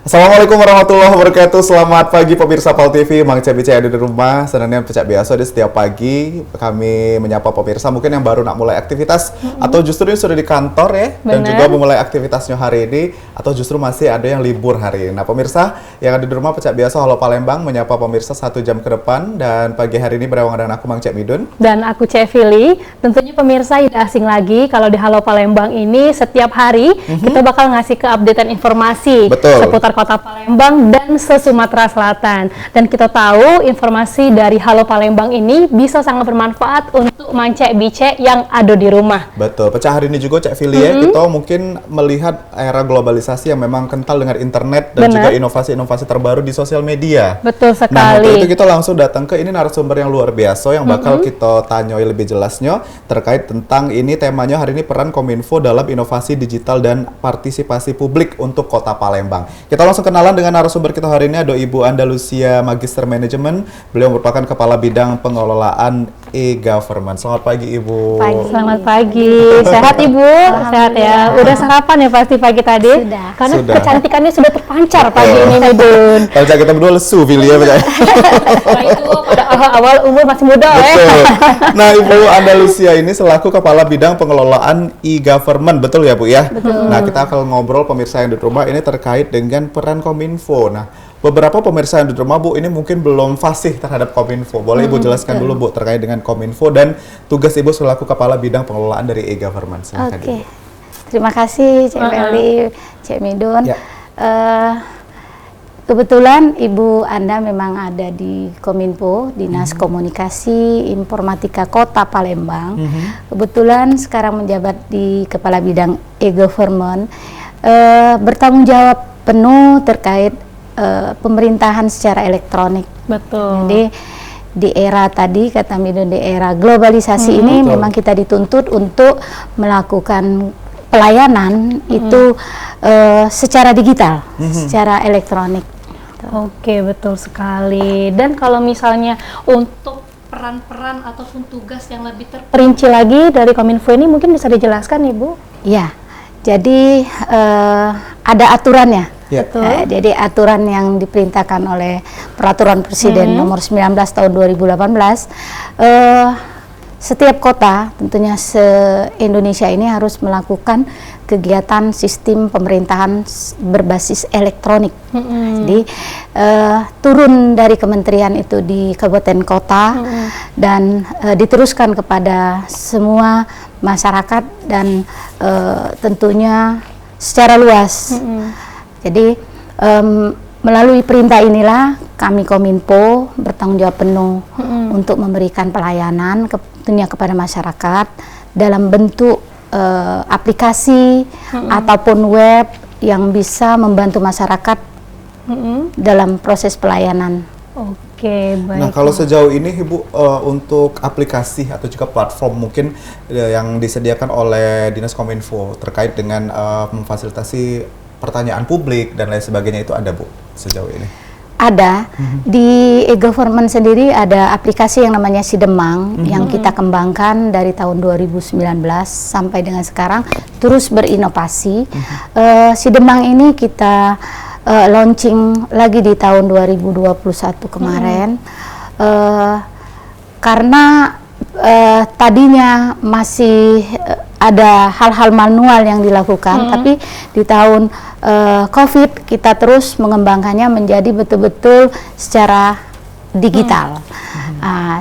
Assalamualaikum warahmatullahi wabarakatuh. Selamat pagi pemirsa Pal TV. Mang Cek Bice ada di rumah. Senangnya pecah biasa di setiap pagi kami menyapa pemirsa mungkin yang baru nak mulai aktivitas atau justru ini sudah di kantor ya. Dan juga memulai aktivitasnya hari ini atau justru masih ada yang libur hari ini. Nah pemirsa yang ada di rumah pecah biasa Halo Palembang menyapa pemirsa 1 jam ke depan. Dan pagi hari ini bersama dengan aku Mang Cek Midun. Dan aku Cek Fili. Tentunya pemirsa tidak asing lagi kalau di Halo Palembang ini setiap hari kita bakal ngasih keupdatean informasi seputar Kota Palembang dan se-Sumatera Selatan. Dan kita tahu informasi dari Halo Palembang ini bisa sangat bermanfaat untuk Mang Cek Bice yang ada di rumah. Betul, pecah hari ini juga Cek Fili ya, kita mungkin melihat era globalisasi yang memang kental dengan internet dan juga inovasi-inovasi terbaru di sosial media. Betul sekali. Nah, untuk itu kita langsung datang ke ini narasumber yang luar biasa yang bakal kita tanyoi lebih jelasnya terkait tentang ini temanya hari ini peran Kominfo dalam inovasi digital dan partisipasi publik untuk Kota Palembang. Kita langsung kenalan dengan narasumber kita hari ini ada Ibu Andalusia Magister Manajemen. Beliau merupakan Kepala Bidang Pengelolaan E-Government. Selamat pagi Ibu. Selamat pagi. Sehat Ibu? Sehat ya. Udah sarapan ya pasti pagi tadi? Sudah. Karena kecantikannya sudah terpancar pagi ini Midun. Kalau kita berdua lesu Fili ya. Itu pada awal umur masih muda ya. Nah Ibu Andalusia ini selaku Kepala Bidang Pengelolaan E-Government, betul ya Bu ya? Betul. Nah kita akan ngobrol pemirsa yang di rumah ini terkait dengan peran Kominfo. Nah beberapa pemirsa yang di rumah Bu ini mungkin belum fasih terhadap Kominfo. Boleh Ibu jelaskan dulu Bu terkait dengan Kominfo dan tugas Ibu selaku Kepala Bidang Pengelolaan dari E-Government. Silakan Ibu. Terima kasih Cek Feli, Cek Midun. Ya. Kebetulan Ibu Anda memang ada di Kominfo, Dinas Komunikasi Informatika Kota Palembang. Kebetulan sekarang menjabat di Kepala Bidang E-Government, bertanggung jawab penuh terkait pemerintahan secara elektronik. Betul. Jadi di era tadi kata Midun, di era globalisasi ini memang kita dituntut untuk melakukan pelayanan itu secara digital, secara elektronik. Oke, betul sekali. Dan kalau misalnya untuk peran-peran ataupun tugas yang lebih terperinci lagi dari Kominfo ini mungkin bisa dijelaskan Ibu? Ya, jadi ada aturannya. Ya. Jadi aturan yang diperintahkan oleh Peraturan Presiden nomor 19 tahun 2018, setiap kota tentunya se-Indonesia ini harus melakukan kegiatan sistem pemerintahan berbasis elektronik. Jadi turun dari kementerian itu di kabupaten kota dan diteruskan kepada semua masyarakat dan tentunya secara luas. Jadi melalui perintah inilah kami Kominfo bertanggung jawab penuh untuk memberikan pelayanan tentunya kepada masyarakat dalam bentuk aplikasi ataupun web yang bisa membantu masyarakat dalam proses pelayanan. Oke, baik. Nah kalau sejauh ini Ibu untuk aplikasi atau juga platform mungkin yang disediakan oleh Dinas Kominfo terkait dengan memfasilitasi pertanyaan publik dan lain sebagainya itu ada Bu sejauh ini? Ada. Di e-government sendiri ada aplikasi yang namanya Sidemang yang kita kembangkan dari tahun 2019 sampai dengan sekarang terus berinovasi. Sidemang ini kita launching lagi di tahun 2021 kemarin karena tadinya masih ada hal-hal manual yang dilakukan, tapi di tahun COVID kita terus mengembangkannya menjadi betul-betul secara digital.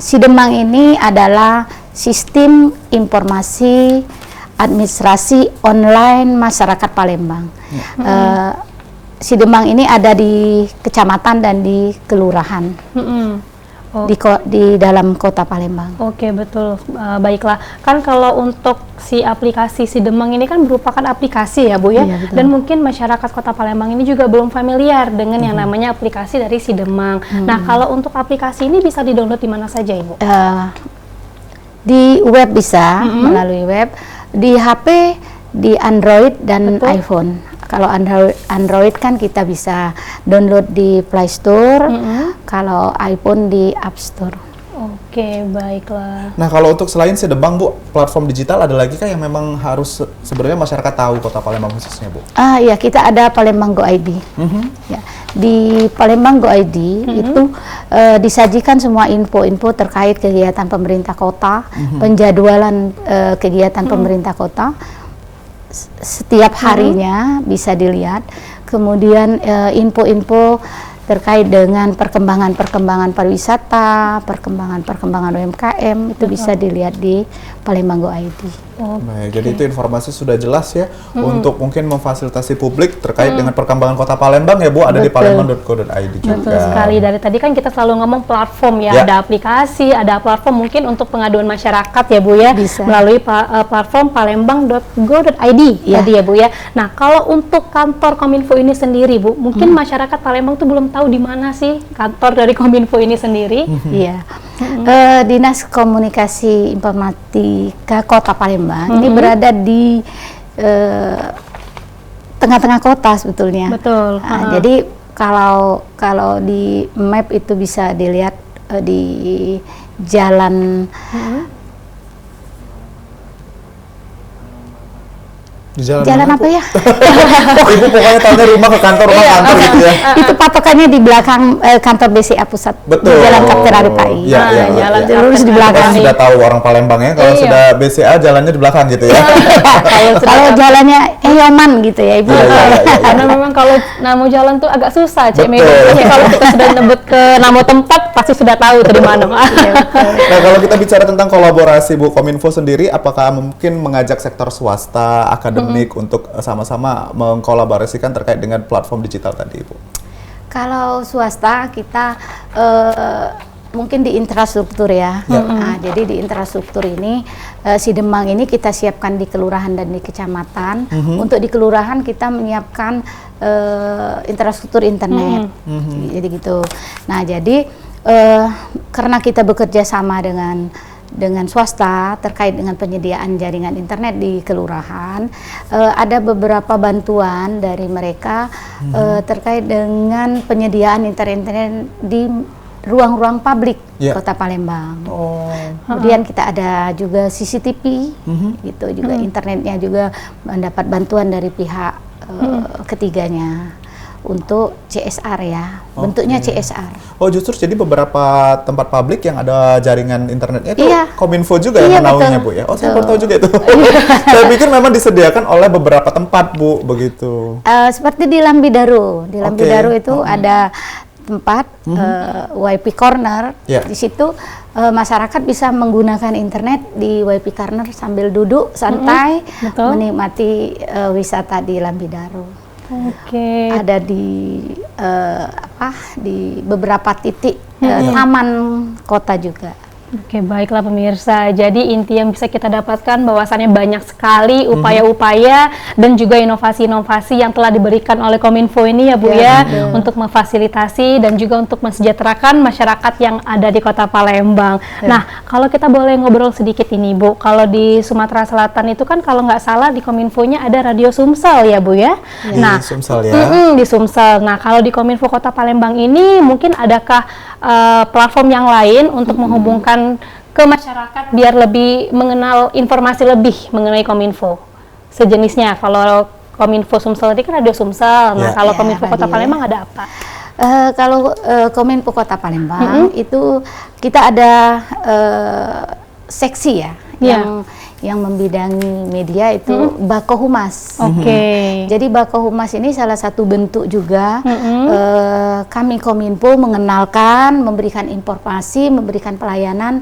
Sidemang ini adalah sistem informasi administrasi online masyarakat Palembang. Sidemang ini ada di kecamatan dan di kelurahan. Di dalam kota Palembang. Oke, betul. Baiklah, kan kalau untuk si aplikasi Sidemang ini kan merupakan aplikasi ya Bu ya, dan mungkin masyarakat kota Palembang ini juga belum familiar dengan yang namanya aplikasi dari Sidemang. Nah, kalau untuk aplikasi ini bisa di-download di mana saja Ibu? Di web bisa, melalui web, di HP, di Android dan iPhone. Kalau Android kan kita bisa download di Play Store, kalau iPhone di App Store. Oke. Oke, baiklah. Nah, kalau untuk selain Sidemang, Bu, platform digital ada lagi kah yang memang harus sebenarnya masyarakat tahu Kota Palembang khususnya, Bu? Iya, kita ada Palembang Go ID. Ya, di Palembang Go ID itu disajikan semua info-info terkait kegiatan pemerintah kota, penjadwalan kegiatan pemerintah kota setiap harinya bisa dilihat. Kemudian info-info terkait dengan perkembangan pariwisata, perkembangan UMKM itu bisa dilihat di Palembang Go ID. Baik, jadi itu informasi sudah jelas ya untuk mungkin memfasilitasi publik terkait dengan perkembangan Kota Palembang ya Bu, ada di palembang.co.id juga. Betul sekali. Dari tadi kan kita selalu ngomong platform ya, ada aplikasi, ada platform mungkin untuk pengaduan masyarakat ya Bu ya, Bisa. melalui platform palembang.go.id tadi ya Bu ya. Nah, kalau untuk kantor Kominfo ini sendiri Bu, mungkin masyarakat Palembang tuh belum tahu di mana sih kantor dari Kominfo ini sendiri. Iya. Dinas Komunikasi Informatika Kota Palembang ini berada di tengah-tengah kota sebetulnya. Betul. Jadi kalau di map itu bisa dilihat di jalan Di jalan apa ya? Ibu pokoknya tahunya rumah ke kantor, rumah kantor gitu ya. Itu patokannya di belakang kantor BCA Pusat. Betul. Di Jalan Kapten Arifai. Jalan lurus di belakang. Sudah tahu orang Palembang ya, kalau sudah BCA jalannya di belakang gitu ya. Kalau jalannya Yoman gitu ya Ibu. Karena memang kalau nama jalan tuh agak susah, Cik Mei. Kalau kita sudah nyebut ke nama tempat, pasti sudah tahu itu di mana. Nah, kalau kita bicara tentang kolaborasi Bu, Kominfo sendiri, apakah mungkin mengajak sektor swasta, akademik untuk sama-sama mengkolaborasikan terkait dengan platform digital tadi, Bu? Kalau swasta kita mungkin di infrastruktur ya. Nah, jadi di infrastruktur ini Sidemang ini kita siapkan di kelurahan dan di kecamatan. Untuk di kelurahan kita menyiapkan infrastruktur internet. Jadi gitu. Nah, jadi karena kita bekerja sama dengan swasta terkait dengan penyediaan jaringan internet di kelurahan, ada beberapa bantuan dari mereka terkait dengan penyediaan internet di ruang-ruang publik Kota Palembang. Kemudian kita ada juga CCTV, gitu juga internetnya juga mendapat bantuan dari pihak ketiganya. Untuk CSR ya, bentuknya CSR. Oh, justru jadi beberapa tempat publik yang ada jaringan internetnya itu Kominfo juga yang menaunginya, Bu ya? Oh, saya baru tahu juga itu. Saya pikir memang disediakan oleh beberapa tempat, Bu, begitu. Seperti di Lambidaru. Di Lambidaru itu ada tempat WiFi Corner. Di situ masyarakat bisa menggunakan internet di WiFi Corner sambil duduk santai menikmati wisata di Lambidaru. Ada di di beberapa titik taman kota juga. Oke, baiklah pemirsa. Jadi inti yang bisa kita dapatkan bahwasannya banyak sekali upaya-upaya dan juga inovasi-inovasi yang telah diberikan oleh Kominfo ini ya Bu untuk memfasilitasi dan juga untuk mensejahterakan masyarakat yang ada di Kota Palembang. Nah, kalau kita boleh ngobrol sedikit ini Bu, kalau di Sumatera Selatan itu kan kalau nggak salah di Kominfonya ada Radio Sumsel ya Bu ya? Nah, di Sumsel ya? Di Sumsel. Nah, kalau di Kominfo Kota Palembang ini mungkin adakah platform yang lain untuk menghubungkan ke masyarakat biar lebih mengenal informasi lebih mengenai Kominfo sejenisnya? Kalau Kominfo Sumsel tadi kan Radio Sumsel. Nah, kalau Kominfo Kota Palembang ada apa? Kalau Kominfo Kota Palembang itu kita ada seksi ya yang membidangi media itu Bako Humas. Jadi Bako Humas ini salah satu bentuk juga kami Kominfo mengenalkan, memberikan informasi, memberikan pelayanan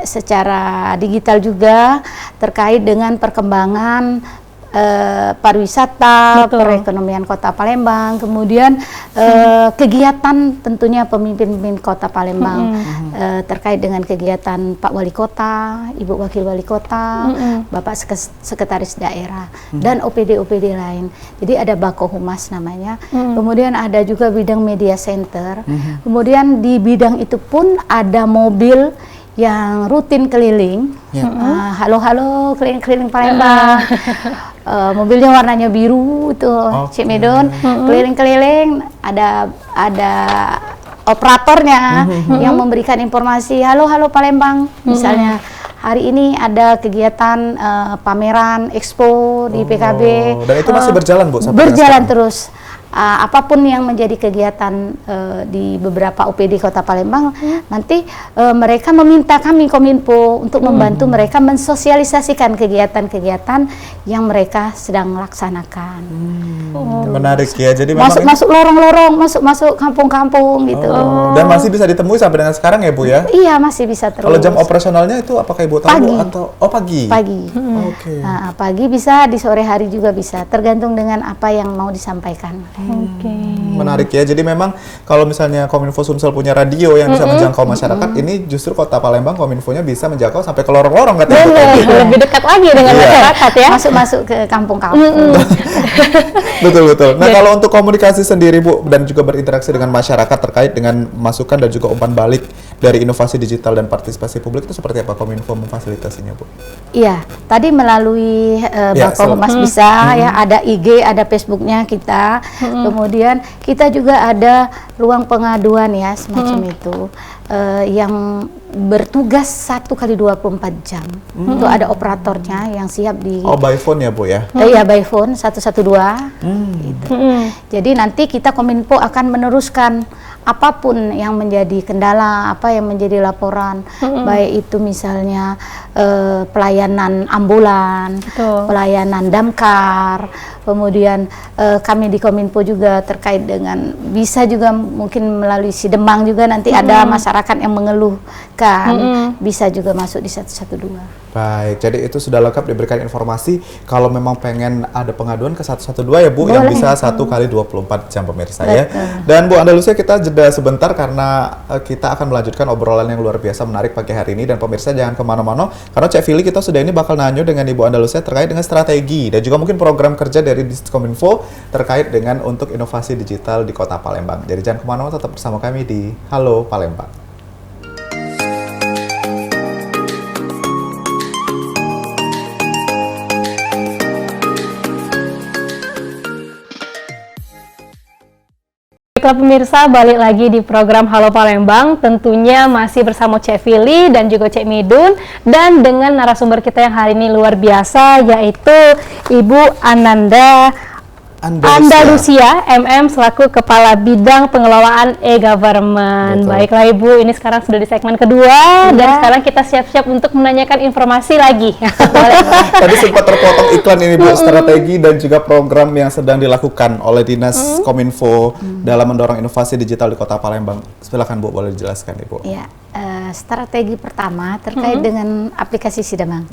secara digital juga terkait dengan perkembangan pariwisata, perekonomian Kota Palembang, kemudian kegiatan tentunya pemimpin Kota Palembang terkait dengan kegiatan Pak Wali Kota, Ibu Wakil Wali Kota, Bapak Sekretaris Daerah, dan OPD-OPD lain. Jadi ada Bako Humas namanya. Kemudian ada juga bidang media center. Kemudian di bidang itu pun ada mobil yang rutin keliling, halo keliling-keliling Palembang. Mobilnya warnanya biru itu, Cik Medon, keliling-keliling. Ada operatornya yang memberikan informasi, halo Palembang, misalnya hari ini ada kegiatan pameran expo di PKB. Dan itu masih berjalan, Bu? Berjalan terus. Apapun yang menjadi kegiatan di beberapa OPD Kota Palembang, nanti mereka meminta kami Kominfo untuk membantu mereka mensosialisasikan kegiatan-kegiatan yang mereka sedang laksanakan. Menarik ya. Jadi memang masuk lorong-lorong, masuk kampung-kampung gitu. Dan masih bisa ditemui sampai dengan sekarang ya, Bu ya? Iya, masih bisa terus. Kalau jam operasionalnya itu apakah Ibu tahu? Pagi. Atau pagi? Pagi. Oke. Nah, pagi bisa, di sore hari juga bisa, tergantung dengan apa yang mau disampaikan. Menarik ya. Jadi memang kalau misalnya Kominfo Sumsel punya radio yang bisa menjangkau masyarakat, ini justru Kota Palembang Kominfonya bisa menjangkau sampai ke lorong-lorong katanya. Lebih dekat lagi dengan masyarakat ya. Masuk ke kampung-kampung. Betul. Nah, kalau untuk komunikasi sendiri, Bu, dan juga berinteraksi dengan masyarakat terkait dengan masukan dan juga umpan balik dari inovasi digital dan partisipasi publik itu seperti apa Kominfo memfasilitasinya, Bu? Iya, tadi melalui Bapak Humas bisa ya, ada IG, ada Facebooknya kita. Kemudian kita juga ada ruang pengaduan ya, semacam itu, yang bertugas 1x24 jam. Itu ada operatornya yang siap di... Oh, by phone ya, Bu ya? Iya, by phone 112. Gitu. Jadi nanti kita Kominfo akan meneruskan apapun yang menjadi kendala, apa yang menjadi laporan, baik itu misalnya pelayanan ambulan, pelayanan damkar, kemudian kami di Kominfo juga terkait dengan bisa juga mungkin melalui Sidemang juga nanti ada masyarakat yang mengeluhkan, bisa juga masuk di 112. Baik, jadi itu sudah lengkap diberikan informasi. Kalau memang pengen ada pengaduan ke 112 ya, Bu, yang bisa 1x24 jam pemirsa ya. Dan Bu Andalusia, kita jeda sebentar karena kita akan melanjutkan obrolan yang luar biasa menarik pagi hari ini. Dan pemirsa jangan kemana-mana, karena Cek Fili kita sudah ini bakal nanyo dengan Ibu Andalusia terkait dengan strategi dan juga mungkin program kerja dari Kominfo terkait dengan untuk inovasi digital di Kota Palembang. Jadi jangan kemana-mana, tetap bersama kami di Halo Palembang. Baiklah pemirsa, balik lagi di program Halo Palembang. Tentunya masih bersama Cek Fili dan juga Cek Midun, dan dengan narasumber kita yang hari ini luar biasa, yaitu Ibu Andalusia MM selaku Kepala Bidang Pengelolaan E-Government. Baiklah Ibu, ini sekarang sudah di segmen kedua dan sekarang kita siap-siap untuk menanyakan informasi lagi. Tadi sempat terpotong iklan ini, Bu, strategi dan juga program yang sedang dilakukan oleh Dinas Kominfo dalam mendorong inovasi digital di Kota Palembang. Silakan, Bu, boleh dijelaskan, Ibu. Iya, strategi pertama terkait dengan aplikasi Sidemang.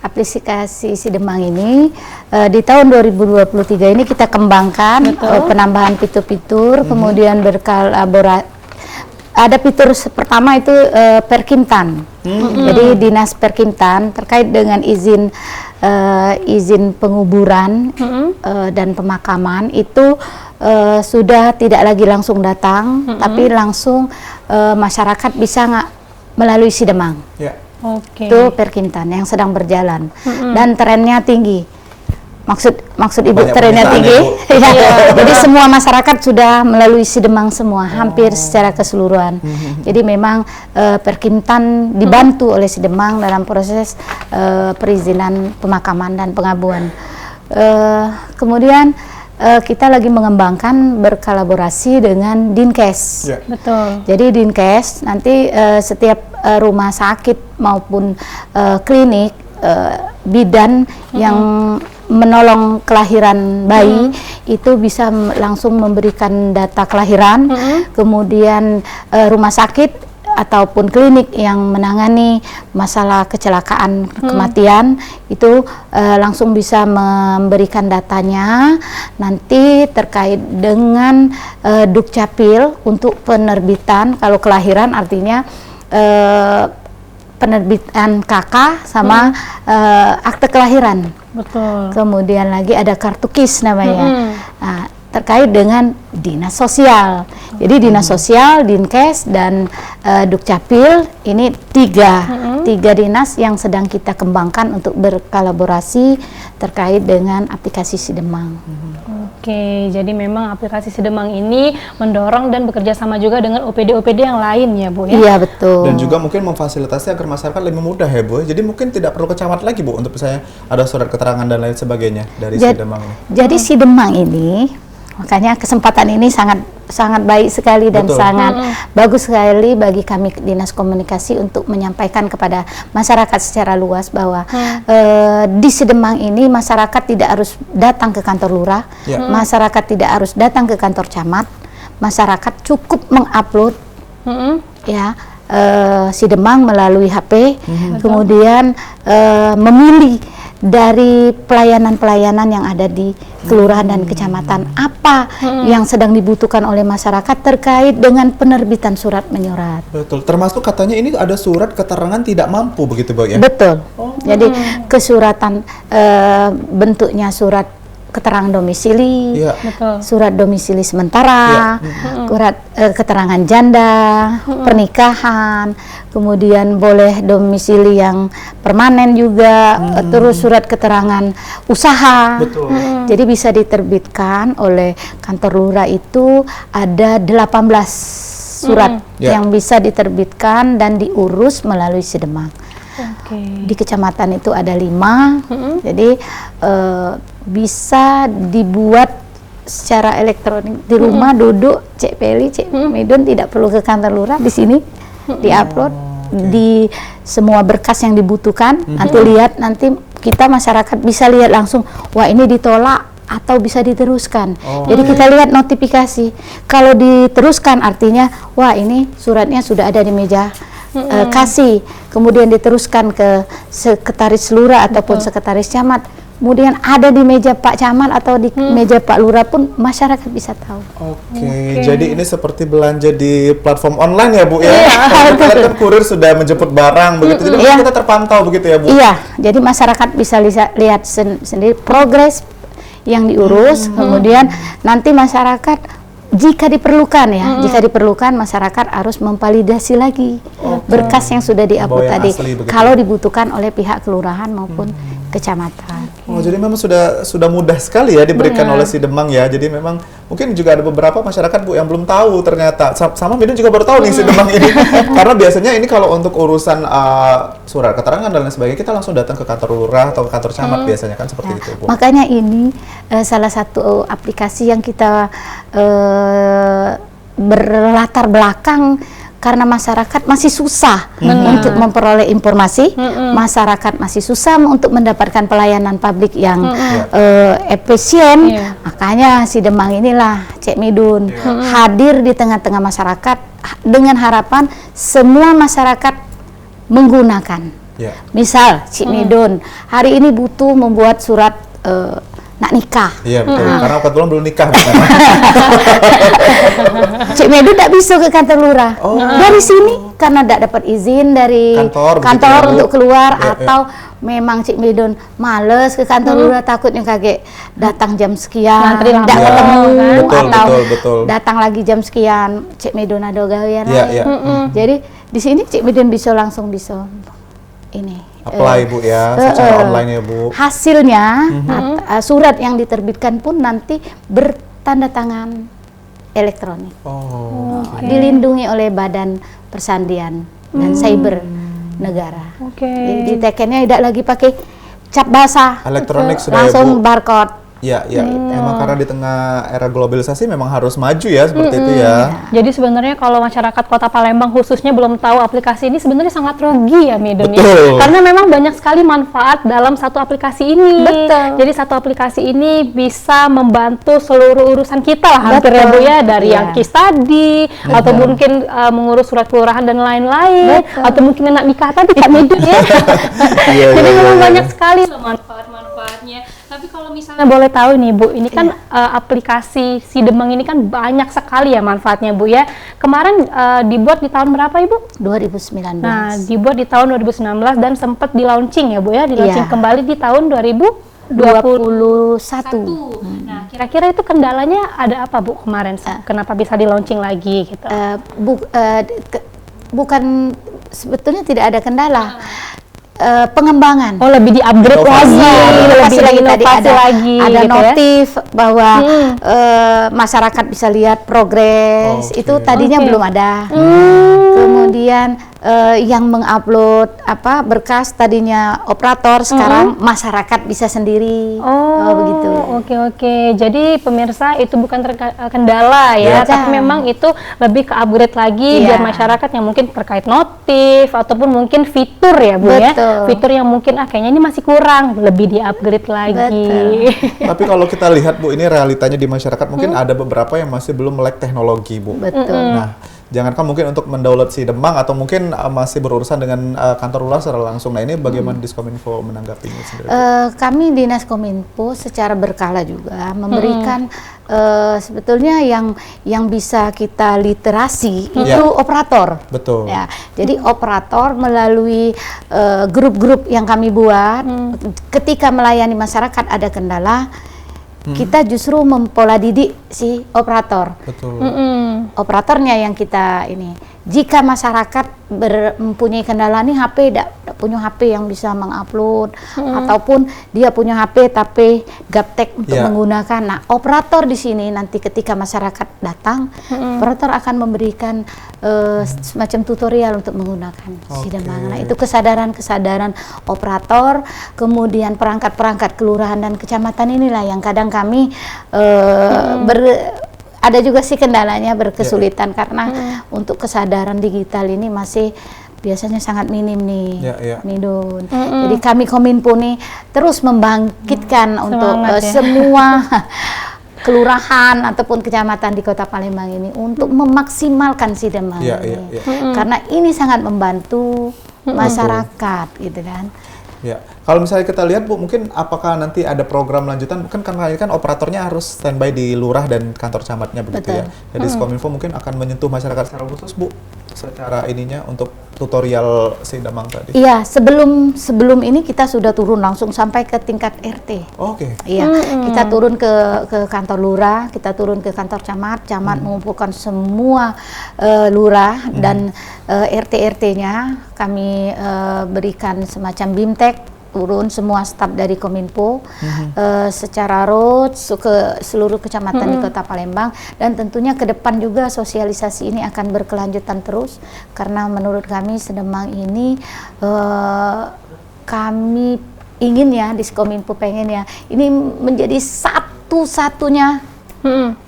Aplikasi Sidemang ini di tahun 2023 ini kita kembangkan penambahan fitur-fitur, kemudian berkolaborasi. Ada fitur pertama itu Perkintan. Jadi Dinas Perkintan terkait dengan izin penguburan dan pemakaman itu sudah tidak lagi langsung datang, tapi langsung masyarakat bisa melalui Sidemang. Itu Perkintan yang sedang berjalan dan trennya tinggi. Maksud Ibu trennya tinggi? Jadi semua masyarakat sudah melalui Sidemang semua, hampir secara keseluruhan. Jadi memang Perkintan dibantu oleh Sidemang dalam proses perizinan pemakaman dan pengabuan. Kemudian kita lagi mengembangkan berkolaborasi dengan Dinkes. Jadi Dinkes nanti setiap rumah sakit maupun klinik bidan yang menolong kelahiran bayi itu bisa langsung memberikan data kelahiran, kemudian rumah sakit ataupun klinik yang menangani masalah kecelakaan kematian itu langsung bisa memberikan datanya nanti terkait dengan Dukcapil untuk penerbitan. Kalau kelahiran artinya penerbitan KK sama akte kelahiran. Kemudian lagi ada kartu KIS namanya. Nah, terkait dengan dinas sosial. Jadi dinas sosial, Dinkes, dan Dukcapil ini tiga dinas yang sedang kita kembangkan untuk berkolaborasi terkait dengan aplikasi Sidemang. Oke, jadi memang aplikasi Sidemang ini mendorong dan bekerja sama juga dengan OPD-OPD yang lain ya Bu ya? Iya betul. Dan juga mungkin memfasilitasi agar masyarakat lebih mudah ya Bu. Jadi mungkin tidak perlu ke camat lagi Bu untuk misalnya ada surat keterangan dan lain sebagainya dari Sidemang ini. Jadi Sidemang ini, makanya kesempatan ini sangat baik sekali dan Betul. sangat bagus sekali bagi kami Dinas Komunikasi untuk menyampaikan kepada masyarakat secara luas bahwa di Sidemang ini masyarakat tidak harus datang ke kantor lurah, masyarakat tidak harus datang ke kantor camat, masyarakat cukup mengupload ya Sidemang melalui HP, kemudian memilih dari pelayanan-pelayanan yang ada di kelurahan dan kecamatan apa yang sedang dibutuhkan oleh masyarakat terkait dengan penerbitan surat menyurat. Betul. Termasuk katanya ini ada surat keterangan tidak mampu begitu Bu ya? Betul. Jadi kesuratan bentuknya surat keterangan domisili, surat domisili sementara, surat keterangan janda, pernikahan, kemudian boleh domisili yang permanen juga, terus surat keterangan usaha. Betul. Jadi bisa diterbitkan oleh kantor lurah itu ada 18 surat yang bisa diterbitkan dan diurus melalui Sidemang. Di kecamatan itu ada 5, jadi bisa dibuat secara elektronik di rumah, duduk Cek Peli, Cek Medun tidak perlu ke kantor lurah, di sini diupload di semua berkas yang dibutuhkan. Nanti kita masyarakat bisa lihat langsung, wah ini ditolak atau bisa diteruskan. Jadi kita lihat notifikasi. Kalau diteruskan artinya wah ini suratnya sudah ada di meja kasih, kemudian diteruskan ke sekretaris lurah ataupun sekretaris camat, kemudian ada di meja Pak Camat atau di meja Pak Lurah pun masyarakat bisa tahu. Oke, jadi ini seperti belanja di platform online ya Bu ya? Kalau kita kan kurir sudah menjemput barang begitu, jadi kita terpantau begitu ya Bu? Iya, jadi masyarakat bisa lihat sendiri progres yang diurus, kemudian nanti masyarakat jika diperlukan jika diperlukan masyarakat harus memvalidasi lagi berkas yang sudah diupload tadi kalau dibutuhkan oleh pihak kelurahan maupun kecamatan. Jadi memang sudah mudah sekali ya diberikan oleh Sidemang ya. Jadi memang mungkin juga ada beberapa masyarakat Bu yang belum tahu ternyata. Sama Medun juga baru tahu nih Sidemang ini. Karena biasanya ini kalau untuk urusan surat keterangan dan lain sebagainya kita langsung datang ke kantor lurah atau ke kantor camat biasanya kan seperti itu Bu. Makanya ini salah satu aplikasi yang kita berlatar belakang karena masyarakat masih susah untuk memperoleh informasi, masyarakat masih susah untuk mendapatkan pelayanan publik yang efisien, makanya Sidemang inilah Cek Medun hadir di tengah-tengah masyarakat dengan harapan semua masyarakat menggunakan. Misal Cek Medun hari ini butuh membuat surat nak nikah. Iya betul, karena 4 bulan belum nikah. Cek Medun tidak bisa ke kantor lurah. Dari sini karena tidak dapat izin dari kantor untuk keluar atau memang Cek Medun males ke kantor lurah takutnya kaget datang jam sekian tidak ketemu atau datang lagi jam sekian Cek Medun ada gawean lain. Jadi di sini Cek Medun bisa ini apply Bu ya, secara online ya Bu. Hasilnya surat yang diterbitkan pun nanti bertanda tangan elektronik. Dilindungi oleh Badan Persandian dan Cyber Negara. Jadi tekennya tidak lagi pakai cap basah, elektronik sudah langsung barcode. Ya, emang karena di tengah era globalisasi memang harus maju ya seperti itu ya. Jadi sebenarnya kalau masyarakat Kota Palembang khususnya belum tahu aplikasi ini sebenarnya sangat rugi ya Medun ya. Karena memang banyak sekali manfaat dalam satu aplikasi ini. Jadi satu aplikasi ini bisa membantu seluruh urusan kita lah hampir ya Bu ya, dari yang case tadi atau mungkin mengurus surat kelurahan dan lain-lain atau mungkin anak nikah tadi Kak Medun ya. Jadi memang banyak sekali manfaat-manfaatnya. Tapi kalau misalnya boleh tahu nih Bu, ini kan aplikasi Sidemang ini kan banyak sekali ya manfaatnya Bu ya. Kemarin dibuat di tahun berapa Ibu? 2019. Nah, dibuat di tahun 2019 dan sempat di launching ya Bu ya, di launching kembali di tahun 2021. Nah, kira-kira itu kendalanya ada apa Bu kemarin? Kenapa bisa di launching lagi gitu? Bukan sebetulnya tidak ada kendala. pengembangan. Oh, lebih di-upgrade Inovasi. lagi, Inovasi lebih lagi tadi inovasi lagi ada gitu ya. notif bahwa masyarakat bisa lihat progres. Oke. Itu tadinya Oke. belum ada. Kemudian yang mengupload berkas tadinya operator, sekarang masyarakat bisa sendiri. Begitu. Oke. Jadi pemirsa itu bukan kendala ya, Iya. tapi memang itu lebih ke upgrade lagi Iya. biar masyarakat yang mungkin terkait notif ataupun mungkin fitur ya Bu ya. Betul. Fitur yang mungkin kayaknya ini masih kurang, lebih di-upgrade lagi. Tapi kalau kita lihat Bu, ini realitanya di masyarakat mungkin ada beberapa yang masih belum melek teknologi Bu. Betul. Nah, jangankan mungkin untuk mendownload si Demang atau mungkin masih berurusan dengan kantor lurah secara langsung. Nah, ini bagaimana Diskominfo menanggapinya sendiri? Kami Dinas Kominfo secara berkala juga memberikan sebetulnya yang bisa kita literasi itu operator. Betul. Ya, jadi operator melalui grup-grup yang kami buat, ketika melayani masyarakat ada kendala, kita justru mempola didik si operator. Betul. Operatornya yang kita ini. Jika masyarakat mempunyai kendala nih HP tidak punya HP yang bisa mengupload ataupun dia punya HP tapi gaptek untuk menggunakan. Nah, operator di sini nanti ketika masyarakat datang, operator akan memberikan semacam tutorial untuk menggunakan si Demang. Nah, itu kesadaran operator, kemudian perangkat-perangkat kelurahan dan kecamatan inilah yang kadang kami ada juga sih kendalanya berkesulitan karena untuk kesadaran digital ini masih biasanya sangat minim nih, Midun. Jadi kami Kominfo nih terus membangkitkan untuk semua kelurahan ataupun kecamatan di Kota Palembang ini untuk memaksimalkan si Demang ini. Karena ini sangat membantu masyarakat gitu kan. Ya, kalau misalnya kita lihat Bu, mungkin apakah nanti ada program lanjutan? Karena ini kan operatornya harus standby di lurah dan kantor camatnya begitu ya. Jadi Diskominfo mungkin akan menyentuh masyarakat secara khusus Bu, secara ininya untuk tutorial si Demang tadi. Iya, sebelum ini kita sudah turun langsung sampai ke tingkat RT. Oke. Iya, kita turun ke kantor lurah, kita turun ke kantor camat mengumpulkan semua lurah dan RT-RT-nya kami berikan semacam bimtek, turun semua staf dari Kominfo secara road ke seluruh kecamatan di Kota Palembang, dan tentunya ke depan juga sosialisasi ini akan berkelanjutan terus karena menurut kami Sedemang ini kami ingin ya Diskominfo pengen ya ini menjadi satu-satunya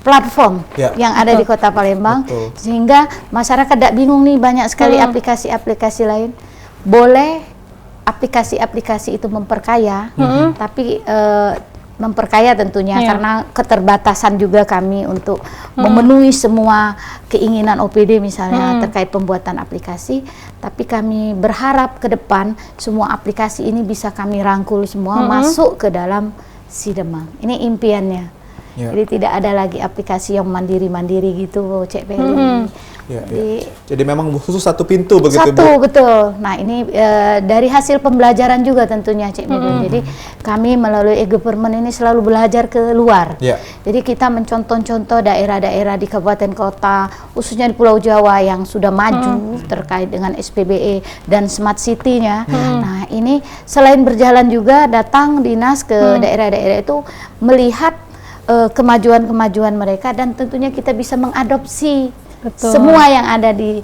platform yang ada di Kota Palembang. Sehingga masyarakat tidak bingung nih, banyak sekali aplikasi-aplikasi lain. Boleh aplikasi-aplikasi itu memperkaya, tapi memperkaya tentunya karena keterbatasan juga kami untuk memenuhi semua keinginan OPD misalnya terkait pembuatan aplikasi. Tapi kami berharap ke depan semua aplikasi ini bisa kami rangkul semua masuk ke dalam si Demang. Ini impiannya. Jadi tidak ada lagi aplikasi yang mandiri-mandiri gitu, Cek Peli. Jadi memang khusus satu pintu begitu Bu? Betul. Nah ini dari hasil pembelajaran juga tentunya Cek Medun. Jadi kami melalui e-government ini selalu belajar ke luar. Jadi kita mencontoh-contoh daerah-daerah di kabupaten kota, khususnya di Pulau Jawa yang sudah maju terkait dengan SPBE dan Smart City-nya. Nah ini selain berjalan juga datang dinas ke daerah-daerah itu melihat kemajuan-kemajuan mereka, dan tentunya kita bisa mengadopsi semua yang ada di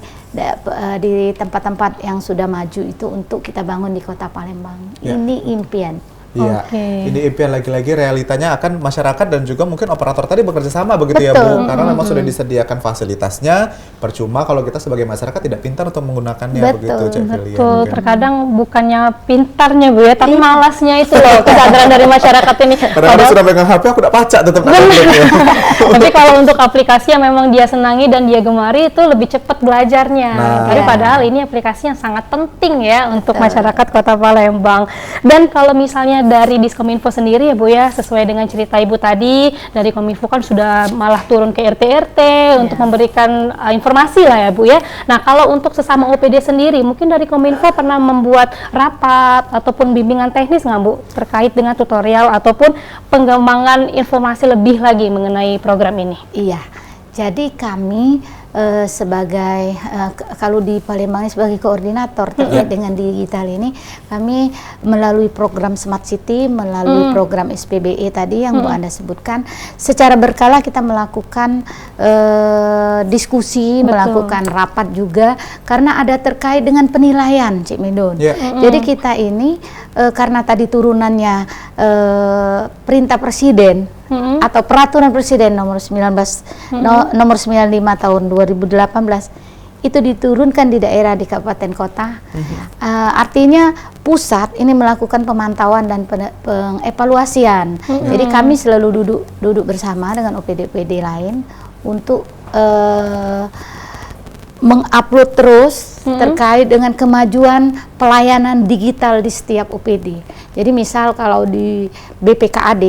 tempat-tempat yang sudah maju itu untuk kita bangun di Kota Palembang. Ini impian. Iya, ini impian lagi-lagi realitanya akan masyarakat dan juga mungkin operator tadi bekerja sama begitu ya Bu, karena memang sudah disediakan fasilitasnya, percuma kalau kita sebagai masyarakat tidak pintar untuk menggunakannya begitu Cek Filia. Betul, terkadang bukannya pintarnya Bu ya, tapi malasnya itu loh kesadaran dari masyarakat ini. Kadang-kadang sudah pegang HP aku udah pacak tetap ya. Tapi kalau untuk aplikasi yang memang dia senangi dan dia gemari itu lebih cepat belajarnya. Tapi padahal ini aplikasi yang sangat penting ya untuk masyarakat Kota Palembang. Dan kalau misalnya dari Diskominfo sendiri ya Bu ya, sesuai dengan cerita Ibu tadi, dari Kominfo kan sudah malah turun ke RT-RT untuk memberikan informasi lah ya Bu ya. Nah kalau untuk sesama OPD sendiri, mungkin dari Kominfo pernah membuat rapat ataupun bimbingan teknis nggak Bu terkait dengan tutorial ataupun pengembangan informasi lebih lagi mengenai program ini? Iya, jadi kami sebagai kalau di Palembang sebagai koordinator terkait dengan digital ini, kami melalui program Smart City, melalui program SPBE tadi yang Bu Anda sebutkan, secara berkala kita melakukan diskusi, melakukan rapat juga, karena ada terkait dengan penilaian, Cik Midun. Jadi kita ini karena tadi turunannya perintah presiden atau peraturan presiden nomor 95 tahun 2018 itu diturunkan di daerah, di kabupaten kota. Artinya pusat ini melakukan pemantauan dan pengevaluasian. Jadi kami selalu duduk bersama dengan OPD-OPD lain untuk mengupload terus terkait dengan kemajuan pelayanan digital di setiap OPD. Jadi misal kalau di BPKAD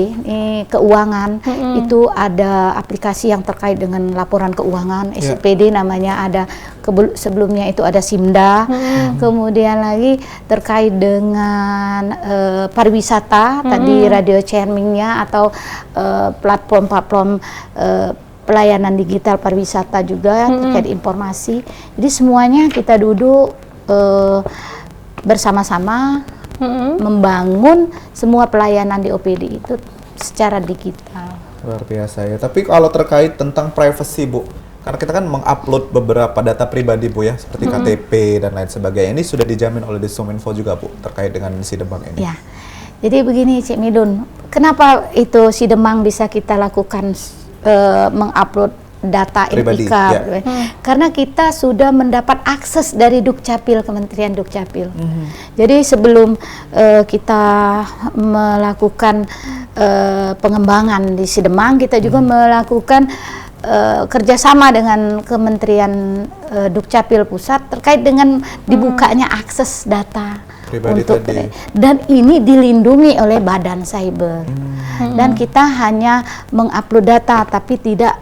keuangan itu ada aplikasi yang terkait dengan laporan keuangan, SPD namanya, ada sebelumnya itu ada Simda, kemudian lagi terkait dengan pariwisata, tadi radio channelingnya atau platform-platform pelayanan digital pariwisata juga terkait informasi. Jadi semuanya kita duduk bersama-sama membangun semua pelayanan di OPD itu secara digital. Luar biasa ya. Tapi kalau terkait tentang privacy, Bu, karena kita kan mengupload beberapa data pribadi, Bu, ya, seperti KTP dan lain sebagainya. Ini sudah dijamin oleh Diskominfo juga, Bu, terkait dengan Sidemang ini. Ya. Jadi begini, Cik Midun, kenapa itu Sidemang bisa kita lakukan mengupload data pribadi, NIK? Karena kita sudah mendapat akses dari Dukcapil, Kementerian Dukcapil. Jadi sebelum kita melakukan pengembangan di Sidemang, kita juga melakukan kerjasama dengan Kementerian Dukcapil Pusat terkait dengan dibukanya akses data pribadi untuk tadi. Dan ini dilindungi oleh Badan Cyber. Dan kita hanya mengupload data tapi tidak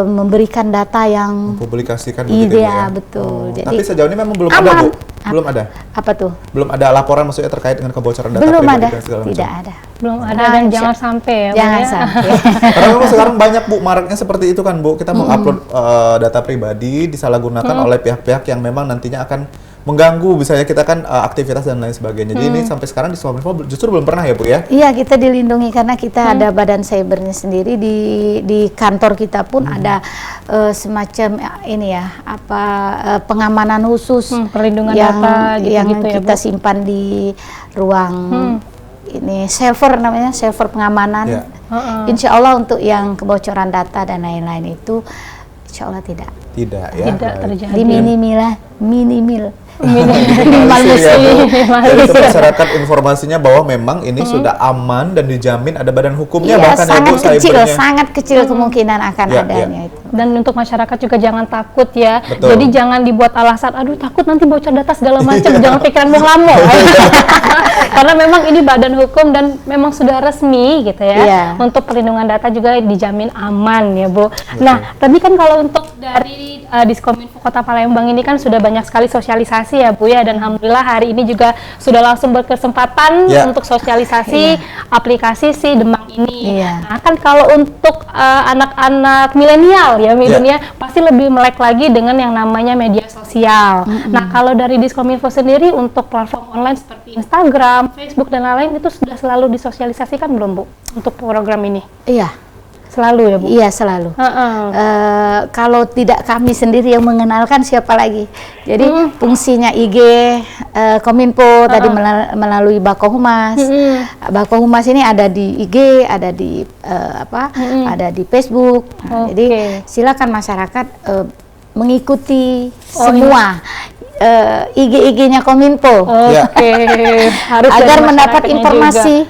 memberikan data yang mempublikasikan ya, betul. Jadi, tapi sejauh ini memang belum ada, Bu. Belum ada. Apa tuh? Belum ada laporan maksudnya terkait dengan kebocoran data belum pribadi ada. dan segala macam. Tidak ada. Belum ada, dan jangan sampai ya. Jangan sampai. Karena memang sekarang banyak, Bu, maraknya seperti itu kan, Bu. Kita mengupload data pribadi disalahgunakan oleh pihak-pihak yang memang nantinya akan mengganggu, misalnya kita kan aktivitas dan lain sebagainya. Jadi ini sampai sekarang di Diskominfo justru belum pernah ya, Bu, ya? Iya, kita dilindungi karena kita ada badan cybernya sendiri di kantor kita pun ada semacam ini ya, pengamanan khusus, perlindungan yang, data yang gitu ya, kita Bu? simpan di ruang ini server namanya, server pengamanan. Insya Allah untuk yang kebocoran data dan lain-lain itu insya Allah tidak ya, tidak terjadi. Di minimal Jadi ke masyarakat informasinya bahwa memang ini sudah aman dan dijamin ada badan hukumnya, bahkan sangat ya, Bu, kecil, cybernya. sangat kecil kemungkinan akan adanya itu. Dan untuk masyarakat juga jangan takut ya. Betul. Jadi jangan dibuat alasan, aduh takut nanti bocor data segala macam. Jangan pikiran mung-lamu. Karena memang ini badan hukum dan memang sudah resmi gitu ya. Untuk perlindungan data juga dijamin aman ya, Bu. Nah, tapi kan kalau untuk dari Diskominfo Kota Palembang ini kan sudah banyak sekali sosialisasi ya, Bu, ya, dan alhamdulillah hari ini juga sudah langsung berkesempatan untuk sosialisasi aplikasi Sidemang ini. Nah, kan kalau untuk anak-anak milenial ya, pasti lebih melek lagi dengan yang namanya media sosial. Nah, kalau dari Diskominfo sendiri untuk platform online seperti Instagram, Facebook dan lain-lain itu sudah selalu disosialisasikan belum, Bu, untuk program ini? Iya. Selalu ya, Bu? Iya, selalu. Kalau tidak kami sendiri yang mengenalkan, siapa lagi? Jadi fungsinya IG Kominfo tadi melalui Bako Humas. Bako Humas ini ada di IG, ada di ada di Facebook. Nah, jadi silakan masyarakat mengikuti semua IG-nya Kominfo, harus agar mendapat informasi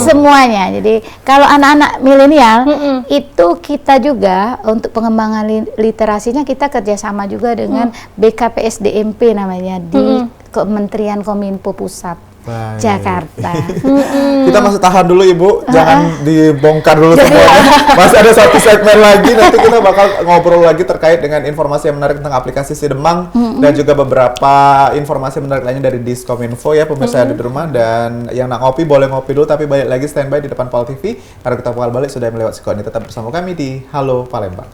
semuanya. Jadi kalau anak-anak milenial itu kita juga untuk pengembangan literasinya kita kerjasama juga dengan BKPSDMP namanya di Kementerian Kominfo Pusat. Jakarta. Kita masih tahan dulu, Ibu, jangan dibongkar dulu semuanya. Masih ada satu segmen lagi, nanti kita bakal ngobrol lagi terkait dengan informasi yang menarik tentang aplikasi Sidemang dan juga beberapa informasi menarik lainnya dari Diskominfo ya, pemirsa ada di rumah. Dan yang nak ngopi boleh ngopi dulu, tapi balik lagi standby di depan Pal TV karena kita bakal balik sudah melewati skor ini. Tetap bersama kami di Halo Palembang.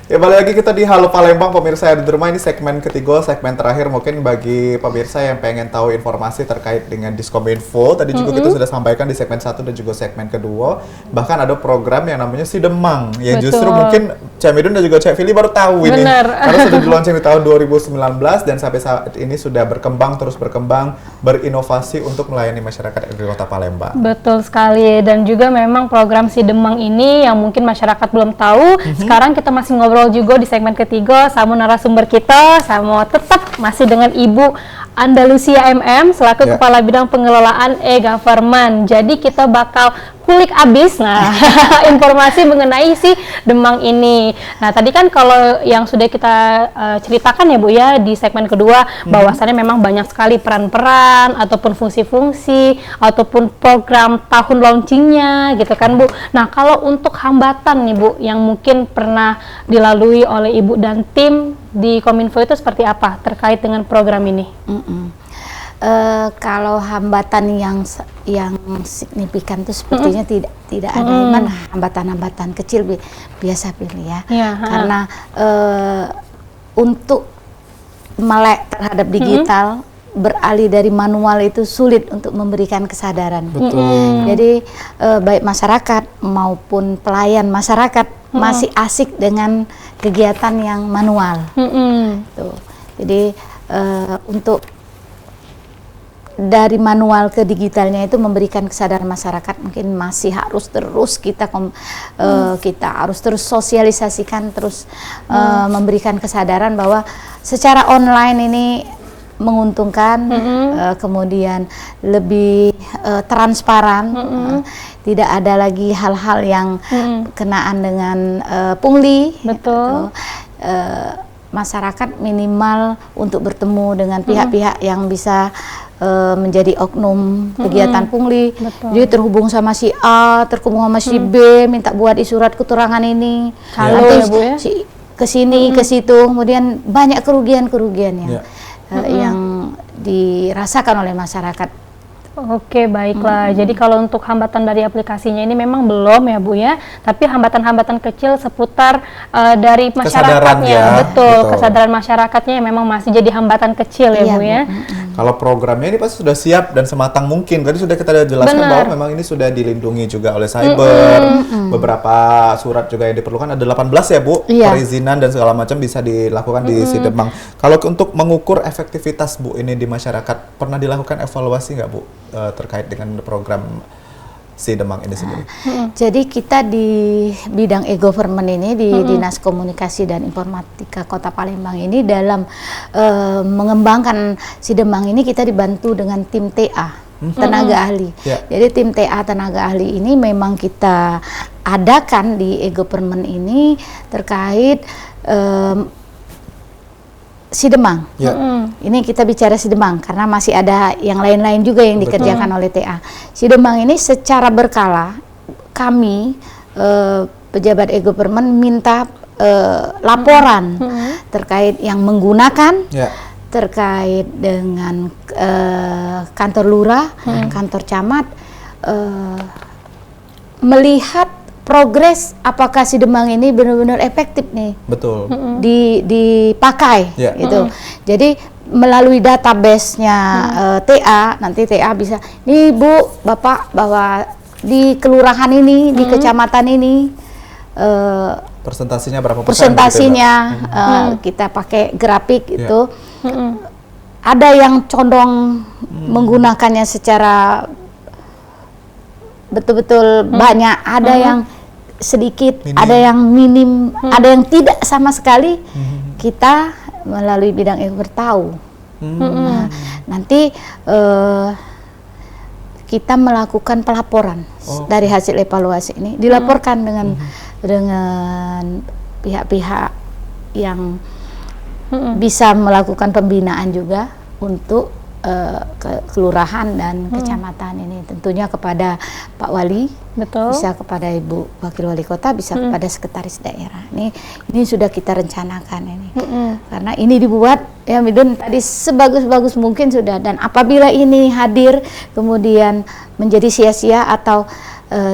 Ya balik lagi kita di Halo Palembang, pemirsa yang di rumah. Ini segmen ketiga, segmen terakhir mungkin bagi pemirsa yang pengen tahu informasi terkait dengan Diskominfo. Tadi juga kita sudah sampaikan di segmen 1 dan juga segmen kedua. Bahkan ada program yang namanya Si Demang, yang justru mungkin Cak Midun dan juga Cak Fili baru tahu ini. Karena sudah di-launching di tahun 2019 dan sampai saat ini sudah terus berkembang, berinovasi untuk melayani masyarakat di Kota Palembang. Betul sekali, dan juga memang program Si Demang ini yang mungkin masyarakat belum tahu, sekarang kita masih ngobrol juga di segmen ketiga sama narasumber kita, sama tetap masih dengan Ibu Andalusia MM selaku Kepala Bidang Pengelolaan E-Government. Jadi kita bakal kulik abis informasi mengenai si Demang ini. Nah, tadi kan kalau yang sudah kita ceritakan ya Bu ya di segmen kedua, bahwasannya memang banyak sekali peran-peran ataupun fungsi-fungsi ataupun program tahun launchingnya gitu kan Bu. Nah, kalau untuk hambatan nih Bu yang mungkin pernah dilalui oleh Ibu dan tim di Kominfo itu seperti apa terkait dengan program ini? Kalau hambatan yang signifikan itu sepertinya tidak ada, mana hambatan-hambatan kecil biasa pilih ya. Karena untuk melek terhadap digital, beralih dari manual itu sulit untuk memberikan kesadaran. Jadi baik masyarakat maupun pelayan masyarakat masih asik dengan kegiatan yang manual. Tuh. Jadi untuk dari manual ke digitalnya itu memberikan kesadaran masyarakat mungkin masih harus terus kita harus terus sosialisasikan, terus memberikan kesadaran bahwa secara online ini menguntungkan, kemudian lebih transparan, tidak ada lagi hal-hal yang kenaan dengan pungli. Betul. Masyarakat minimal untuk bertemu dengan pihak-pihak yang bisa menjadi oknum kegiatan pungli. Jadi terhubung sama si A, terhubung sama si B, minta buat surat keterangan ini, kalau ya Bu ya, ke sini ke situ, kemudian banyak kerugian-kerugian yang dirasakan oleh masyarakat. Oke, baiklah. Jadi kalau untuk hambatan dari aplikasinya ini memang belum ya Bu ya, tapi hambatan-hambatan kecil seputar dari masyarakatnya. Betul, kesadaran masyarakatnya yang memang masih jadi hambatan kecil ya Bu ya. Kalau programnya ini pasti sudah siap dan sematang mungkin. Tadi sudah kita jelaskan bahwa memang ini sudah dilindungi juga oleh cyber. Beberapa surat juga yang diperlukan ada 18 ya Bu. Perizinan dan segala macam bisa dilakukan di Si Demang. Kalau untuk mengukur efektivitas Bu ini di masyarakat, pernah dilakukan evaluasi nggak Bu terkait dengan program Si Demang ini sendiri? Jadi kita di bidang e-government ini di Dinas Komunikasi dan Informatika Kota Palembang ini dalam mengembangkan Si Demang ini kita dibantu dengan tim TA, tenaga ahli. Jadi tim TA tenaga ahli ini memang kita adakan di e-government ini terkait Si Demang. Ini kita bicara Si Demang karena masih ada yang lain-lain juga yang dikerjakan oleh TA. Si Demang ini secara berkala kami pejabat e-government minta laporan terkait yang menggunakan, terkait dengan kantor lurah, kantor camat, melihat progres apakah Si Demang ini benar-benar efektif nih. Betul. Dipakai gitu. Jadi melalui database-nya TA, nanti TA bisa, nih Bu, Bapak, bahwa di kelurahan ini, di kecamatan ini persentasinya berapa persen? Persentasinya kita pakai grafik itu. Ada yang condong menggunakannya secara betul-betul banyak, ada yang sedikit, ada yang minim, ada yang tidak sama sekali. Kita melalui bidang bertahu. Nanti kita melakukan pelaporan dari hasil evaluasi ini, dilaporkan dengan pihak-pihak yang bisa melakukan pembinaan juga untuk kelurahan dan kecamatan ini, tentunya kepada Pak Wali, bisa kepada Ibu Wakil Wali Kota, bisa kepada Sekretaris Daerah. Ini sudah kita rencanakan ini, karena ini dibuat ya Midun tadi sebagus-bagus mungkin sudah, dan apabila ini hadir kemudian menjadi sia-sia atau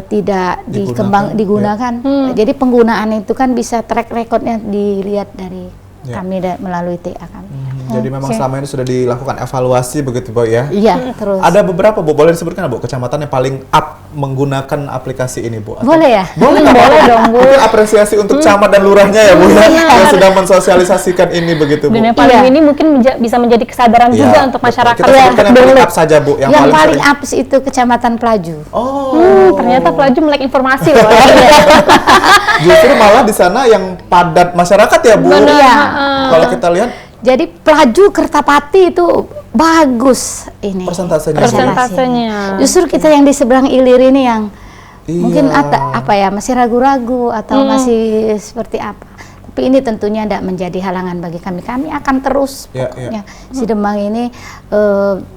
tidak Digunakan, digunakan. Jadi penggunaan itu kan bisa track recordnya dilihat dari kami melalui TA kami. Jadi memang selama ini sudah dilakukan evaluasi begitu Bu ya? Iya, terus. Ada beberapa Bu, boleh disebutkan Bu kecamatan yang paling up menggunakan aplikasi ini Bu? Boleh ya? Boleh dong Bu. Mungkin apresiasi untuk camat dan lurahnya ya Bu ya, yang sudah mensosialisasikan ini begitu Bu. Dan yang paling ini mungkin bisa menjadi kesadaran juga untuk masyarakat. Kita sebutkan yang paling up saja Bu. Yang paling up itu Kecamatan Pelaju. Ternyata Pelaju melek informasi loh. Justru malah di sana yang padat masyarakat ya Bu. Iya. Kalau kita lihat jadi Pelaju Kertapati itu bagus ini persentasenya. Justru kita yang di seberang Ilir ini yang mungkin masih ragu-ragu atau masih seperti apa. Tapi ini tentunya tidak menjadi halangan bagi kami. Kami akan terus pokoknya si Demang ini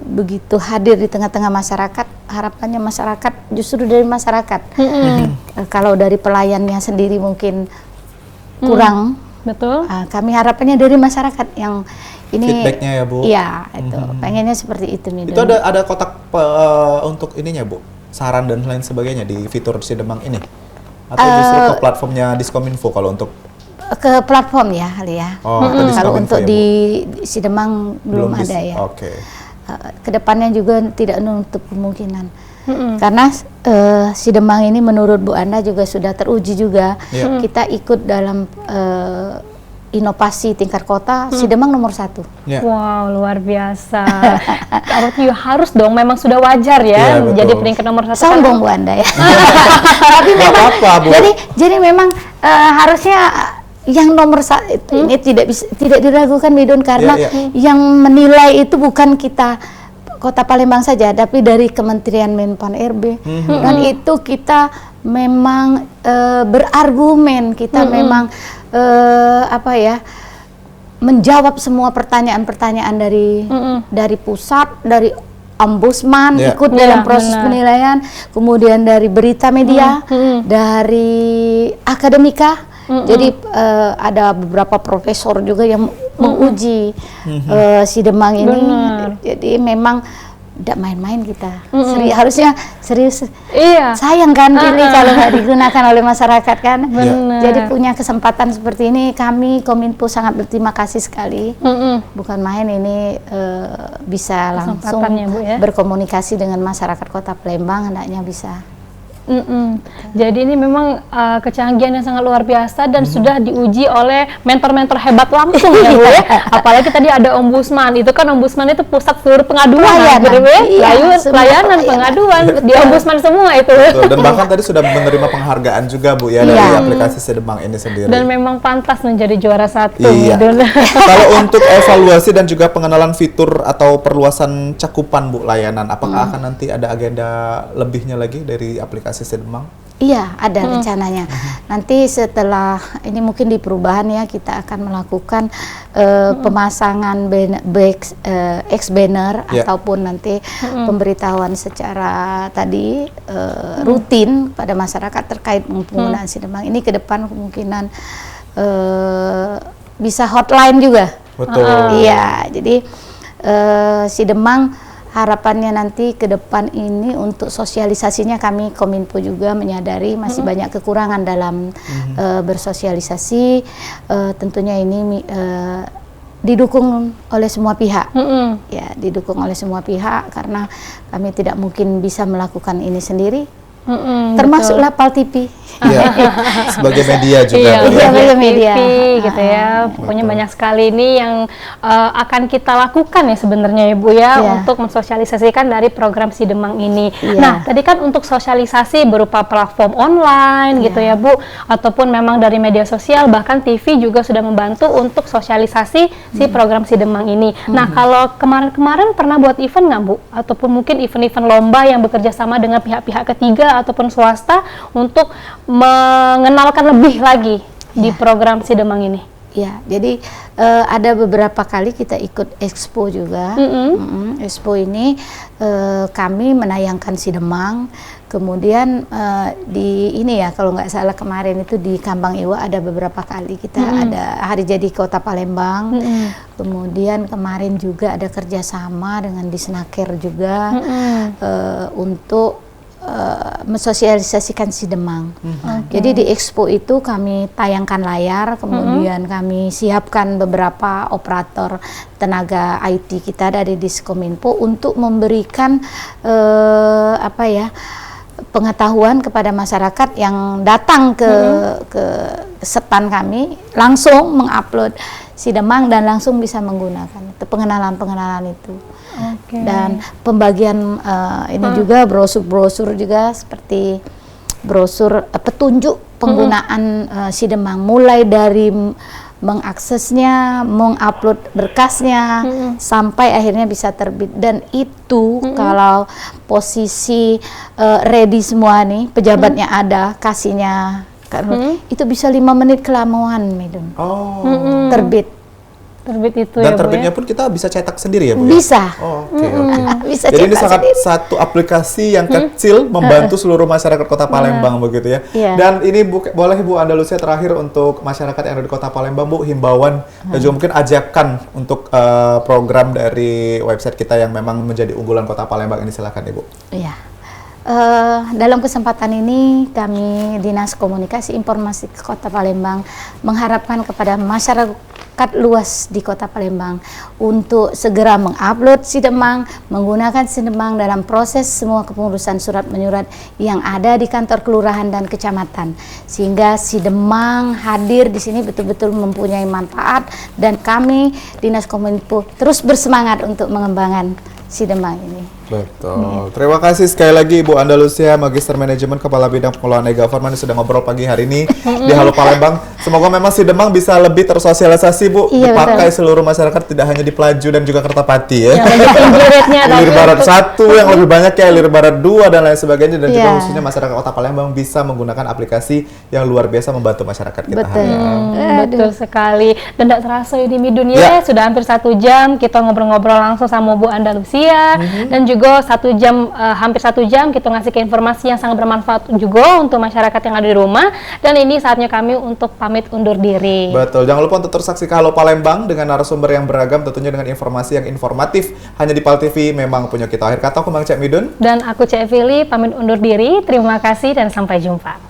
begitu hadir di tengah-tengah masyarakat. Harapannya masyarakat justru dari masyarakat. Kalau dari pelayannya sendiri mungkin kurang. Betul. Kami harapannya dari masyarakat yang ini feedbacknya ya Bu. Iya, itu pengennya seperti itu nih. Itu ada kotak untuk ininya Bu, saran dan lain sebagainya di fitur si Demang ini, atau justru ke platformnya Diskominfo kalau untuk ke platform ya kali ya. Kalau untuk ya, di si Demang belum ada ya. Oke. Kedepannya juga tidak menutup kemungkinan. Karena si Demang ini menurut Bu Anda juga sudah teruji juga. Kita ikut dalam inovasi tingkat kota, si Demang nomor 1. Wow, luar biasa. Harus dong, memang sudah wajar ya menjadi peringkat nomor 1. Sombong Bu Anda ya. Tapi memang Bu. jadi memang harusnya yang nomor 1 ini tidak diragukan Midun, karena yang menilai itu bukan kita Kota Palembang saja, tapi dari Kementerian Menpan RB. Dan itu kita memang berargumen, kita memang menjawab semua pertanyaan-pertanyaan dari pusat, dari Ombudsman ikut dalam proses penilaian, kemudian dari berita media, dari akademika. Jadi ada beberapa profesor juga yang menguji si Demang ini. Jadi memang tidak main-main kita. Harusnya serius. Sayang kan ini kalau nggak digunakan oleh masyarakat kan. Jadi punya kesempatan seperti ini, kami Kominfo sangat berterima kasih sekali. Bukan main ini bisa langsung berkomunikasi dengan masyarakat Kota Palembang, hendaknya bisa. Jadi ini memang kecanggihan yang sangat luar biasa dan sudah diuji oleh mentor-mentor hebat langsung ya Bu ya. Apalagi tadi ada Ombudsman, itu kan Ombudsman itu pusat seluruh pengaduan, pelayanan pengaduan di Ombudsman semua itu. Betul. Dan bahkan tadi sudah menerima penghargaan juga Bu ya dari aplikasi si Demang ini sendiri. Dan memang pantas menjadi juara 1. Kalau untuk evaluasi dan juga pengenalan fitur atau perluasan cakupan Bu layanan, apakah akan nanti ada agenda lebihnya lagi dari aplikasi si Demang? Iya, ada rencananya. Nanti setelah ini mungkin di perubahan ya, kita akan melakukan pemasangan banner ataupun nanti pemberitahuan secara tadi rutin pada masyarakat terkait penggunaan si Demang. Ini ke depan kemungkinan bisa hotline juga. Betul. Iya, jadi si Demang harapannya nanti ke depan ini untuk sosialisasinya kami Kominfo juga menyadari masih banyak kekurangan dalam bersosialisasi. Tentunya ini didukung oleh semua pihak. Ya, didukung oleh semua pihak karena kami tidak mungkin bisa melakukan ini sendiri. Termasuklah Pal TV. Sebagai media juga. Sebagai media gitu ya. Pokoknya banyak sekali ini yang akan kita lakukan ya sebenarnya ya Bu ya, untuk mensosialisasikan dari program si Demang ini. Nah, tadi kan untuk sosialisasi berupa platform online gitu ya Bu, ataupun memang dari media sosial, bahkan TV juga sudah membantu untuk sosialisasi si program si Demang ini. Nah, kalau kemarin-kemarin pernah buat event nggak Bu? Ataupun mungkin event-event lomba yang bekerja sama dengan pihak-pihak ketiga ataupun swasta untuk mengenalkan lebih lagi di program si Demang ini? Ya, jadi ada beberapa kali kita ikut expo juga. Expo ini kami menayangkan si Demang. Kemudian di ini ya, kalau nggak salah kemarin itu di Kambang Iwa ada beberapa kali kita ada hari jadi Kota Palembang. Kemudian kemarin juga ada kerjasama dengan Disnaker juga untuk mensosialisasikan si Demang. Jadi di Expo itu kami tayangkan layar, kemudian kami siapkan beberapa operator tenaga IT kita dari Diskominfo untuk memberikan pengetahuan kepada masyarakat yang datang ke stand kami, langsung mengupload si Demang dan langsung bisa menggunakan pengenalan itu. Dan pembagian ini juga brosur-brosur juga seperti brosur petunjuk penggunaan si Demang, mulai dari mengaksesnya, mengupload berkasnya sampai akhirnya bisa terbit. Dan itu kalau posisi ready semua nih, pejabatnya ada, kasihnya itu bisa 5 menit kelamaan, Midun. Terbit itu. Dan terbitnya pun kita bisa cetak sendiri ya, Bu? Bisa. Bisa. Jadi ini sangat satu aplikasi yang kecil membantu seluruh masyarakat Kota Palembang begitu ya. Dan ini boleh Bu Andalusia terakhir untuk masyarakat yang ada di Kota Palembang, Bu, himbauan dan juga mungkin ajakan untuk program dari website kita yang memang menjadi unggulan Kota Palembang ini, silakan Ibu. Iya. Dalam kesempatan ini kami Dinas Komunikasi Informasi Kota Palembang mengharapkan kepada masyarakat luas di Kota Palembang untuk segera mengupload si Demang, menggunakan si Demang dalam proses semua kepengurusan surat menyurat yang ada di kantor kelurahan dan kecamatan, sehingga si Demang hadir di sini betul-betul mempunyai manfaat, dan kami Dinas Kominfo terus bersemangat untuk mengembangkan si Demang ini. Betul. Terima kasih sekali lagi Ibu Andalusia, Magister Manajemen, Kepala Bidang Pengelolaan e-Government yang sudah ngobrol pagi hari ini di Halo Palembang. Semoga memang si Demang bisa lebih tersosialisasi, Bu, dipakai seluruh masyarakat, tidak hanya di Pelaju dan juga Kertapati ya. Ilir Barat 1 yang lebih banyak ya, Ilir Barat 2 dan lain sebagainya, dan juga khususnya masyarakat Kota Palembang bisa menggunakan aplikasi yang luar biasa membantu masyarakat kita. Betul sekali. Dan tidak terasa ini Midun ya, sudah hampir 1 jam kita ngobrol-ngobrol langsung sama Bu Andalusia, dan juga 1 jam, hampir 1 jam kita ngasih ke informasi yang sangat bermanfaat juga untuk masyarakat yang ada di rumah. Dan ini saatnya kami untuk pamit undur diri. Betul, jangan lupa untuk terus saksikan Halo Palembang dengan narasumber yang beragam, tentunya dengan informasi yang informatif hanya di Pal TV. Memang punya kita. Akhir kata aku Mang Cek Midun dan aku Cek Fili pamit undur diri. Terima kasih dan sampai jumpa.